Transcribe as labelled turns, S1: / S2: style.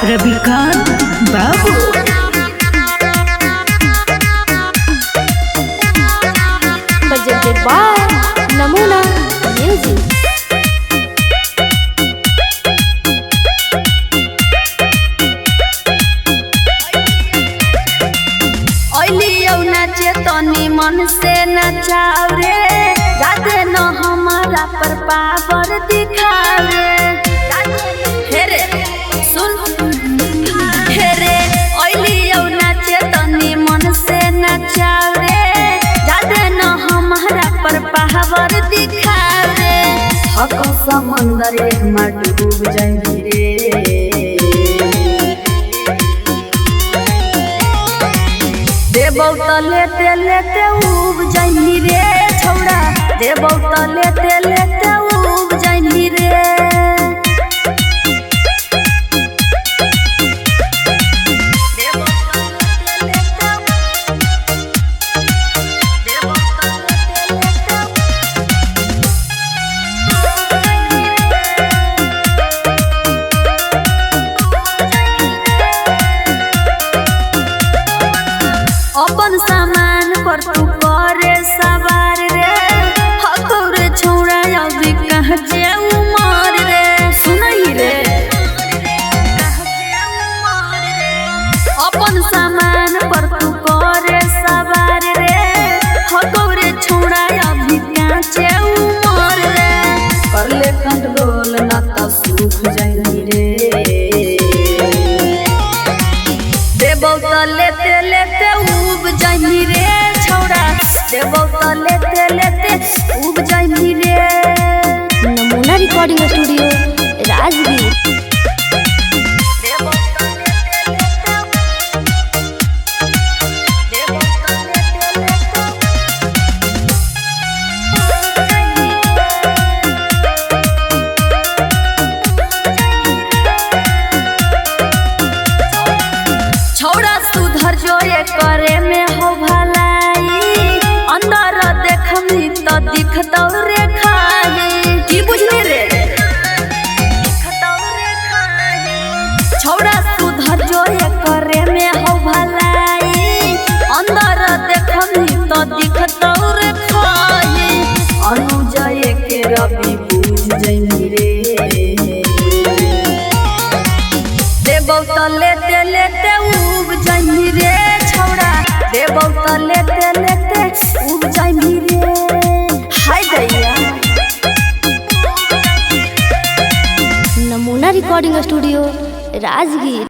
S1: रविकांत बाबू।
S2: presented by Namuna Music।
S3: नाचे तनी मन से नचाओ रे, जाते न हमारा पर पावर दिखाओ रे। रे सुन रे ओइलियो नाचे तनी मन से नचाओ रे, जाते न हमारा पर पावर दिखाओ रे। हक समंदर में डूब जाई रे, देबौ त लेते लेते उब जाइनी रे छौड़ा, देबौ त लेते लेते उब जाइनी रे। अपन सामान पर तू करे सवार रे, हतोरे छौड़ा अभी कहाँ जे उमर रे। सुनई रे अपन सामान पर तू करे सवार रे, हतोरे छौड़ा अभी कहाँ जे उमर रे। कर ले कंट्रोल ना तो सूख जाई रे, देबौ त लेते लेते उब जाइनी रे छौड़ा, देबौ त लेते लेते उब जाइनी रे।
S2: नमूना रिकॉर्डिंग स्टूडियो राजगीर।
S3: छौड़ा सुधर जो ये करे में हो भलाई, अंदर देखमी तो दिखतौ रे खाई। की बुझली रे छौड़ा सुधर जो ये करे में हो भलाई, अंदर देखमी तो दिखतौ रे खाई। अनुजय के रवि बुझ जाइनी रे, देबौ त लेते लेते उब जाइनी रे छौड़ा, देबौ त लेते लेते उब जाइनी रे। हाय दैया
S2: नमूना रिकॉर्डिंग स्टूडियो राजगीर।